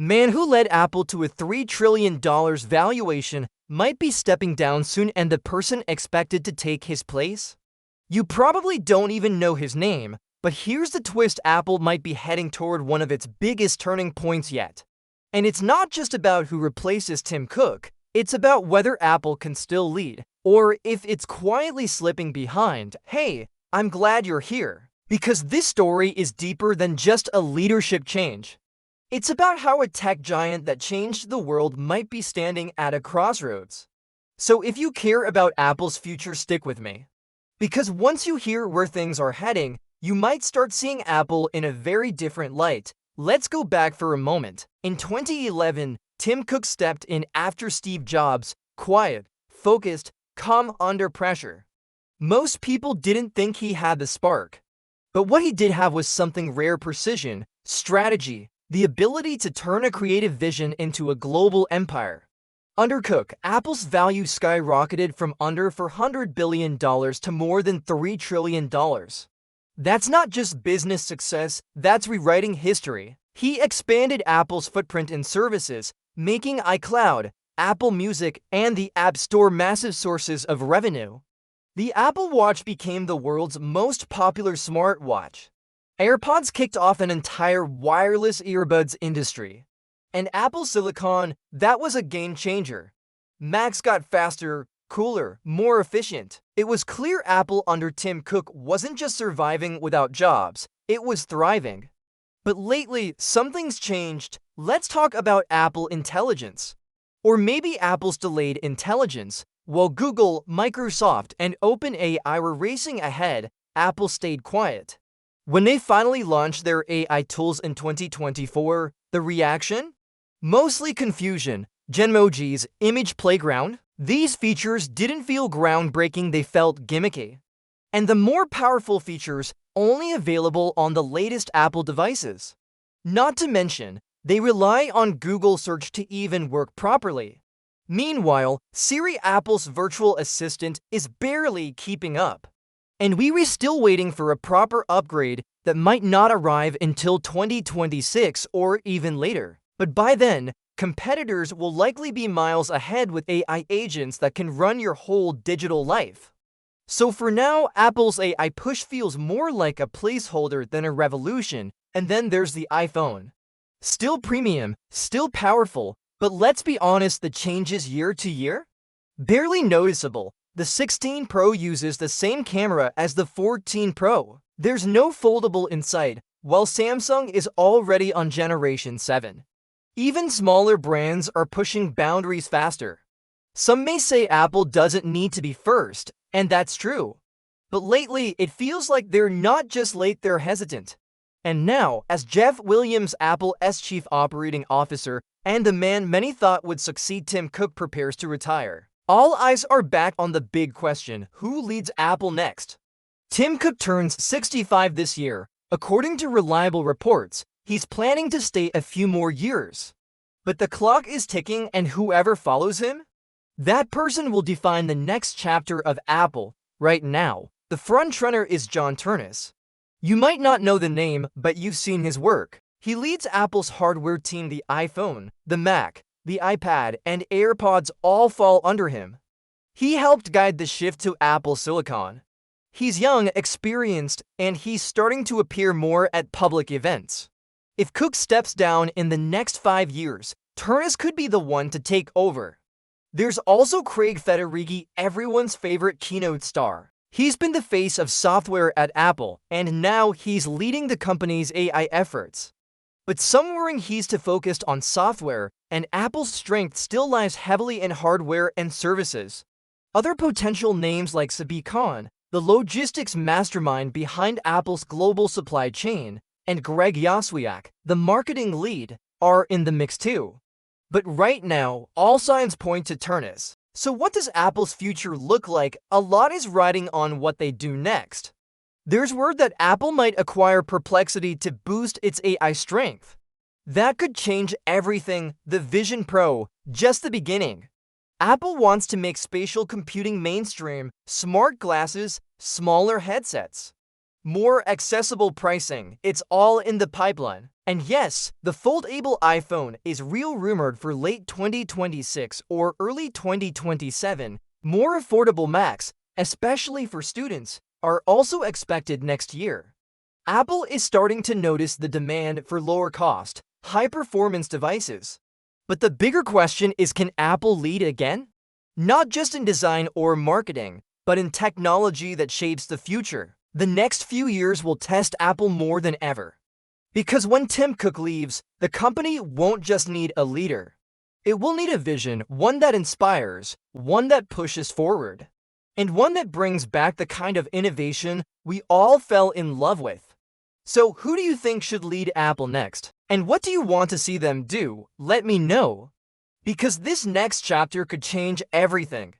Man who led Apple to a $3 trillion valuation might be stepping down soon, and the person expected to take his place? You probably don't even know his name, but here's the twist: Apple might be heading toward one of its biggest turning points yet. And it's not just about who replaces Tim Cook, it's about whether Apple can still lead, or if it's quietly slipping behind. Hey, I'm glad you're here, because this story is deeper than just a leadership change. It's about how a tech giant that changed the world might be standing at a crossroads. So if you care about Apple's future, stick with me. Because once you hear where things are heading, you might start seeing Apple in a very different light. Let's go back for a moment. In 2011, Tim Cook stepped in after Steve Jobs, quiet, focused, calm under pressure. Most people didn't think he had the spark. But what he did have was something rare: precision, strategy, the ability to turn a creative vision into a global empire. Under Cook, Apple's value skyrocketed from under $400 billion to more than $3 trillion. That's not just business success, that's rewriting history. He expanded Apple's footprint in services, making iCloud, Apple Music, and the App Store massive sources of revenue. The Apple Watch became the world's most popular smartwatch. AirPods kicked off an entire wireless earbuds industry. And Apple Silicon, that was a game changer. Macs got faster, cooler, more efficient. It was clear Apple under Tim Cook wasn't just surviving without Jobs, it was thriving. But lately, something's changed. Let's talk about Apple Intelligence. Or maybe Apple's delayed intelligence. While Google, Microsoft, and OpenAI were racing ahead, Apple stayed quiet. When they finally launched their AI tools in 2024, the reaction? Mostly confusion. Genmojis, Image Playground. These features didn't feel groundbreaking, they felt gimmicky. And the more powerful features only available on the latest Apple devices. Not to mention, they rely on Google search to even work properly. Meanwhile, Siri, Apple's virtual assistant, is barely keeping up. And we were still waiting for a proper upgrade that might not arrive until 2026 or even later. But by then, competitors will likely be miles ahead with AI agents that can run your whole digital life. So for now, Apple's AI push feels more like a placeholder than a revolution. And then there's the iPhone. Still premium, still powerful, but let's be honest, the changes year to year? Barely noticeable. The 16 Pro uses the same camera as the 14 Pro. There's no foldable inside, while Samsung is already on Generation 7. Even smaller brands are pushing boundaries faster. Some may say Apple doesn't need to be first, and that's true. But lately, it feels like they're not just late, they're hesitant. And now, as Jeff Williams, Apple's chief operating officer, and the man many thought would succeed Tim Cook, prepares to retire, all eyes are back on the big question: who leads Apple next? Tim Cook turns 65 this year. According to reliable reports, he's planning to stay a few more years. But the clock is ticking, and whoever follows him? That person will define the next chapter of Apple. Right now, the frontrunner is John Ternus. You might not know the name, but you've seen his work. He leads Apple's hardware team. The iPhone, the Mac, the iPad, and AirPods all fall under him. He helped guide the shift to Apple Silicon. He's young, experienced, and he's starting to appear more at public events. If Cook steps down in the next 5 years, Ternus could be the one to take over. There's also Craig Federighi, everyone's favorite keynote star. He's been the face of software at Apple, and now he's leading the company's AI efforts. But some worrying he's too focused on software, and Apple's strength still lies heavily in hardware and services. Other potential names like Sadiq Khan, the logistics mastermind behind Apple's global supply chain, and Greg Yaswiak, the marketing lead, are in the mix too. But right now, all signs point to Ternus. So what does Apple's future look like? A lot is riding on what they do next. There's word that Apple might acquire Perplexity to boost its AI strength. That could change everything. The Vision Pro, just the beginning. Apple wants to make spatial computing mainstream, smart glasses, smaller headsets. more accessible pricing, it's all in the pipeline. And yes, the foldable iPhone is real rumored for late 2026 or early 2027. More affordable Macs, especially for students, are also expected next year. Apple is starting to notice the demand for lower-cost, high-performance devices. But the bigger question is, can Apple lead again? Not just in design or marketing, but in technology that shapes the future. The next few years will test Apple more than ever. Because when Tim Cook leaves, the company won't just need a leader. It will need a vision, one that inspires, one that pushes forward, and one that brings back the kind of innovation we all fell in love with. So who do you think should lead Apple next? And what do you want to see them do? Let me know. Because this next chapter could change everything.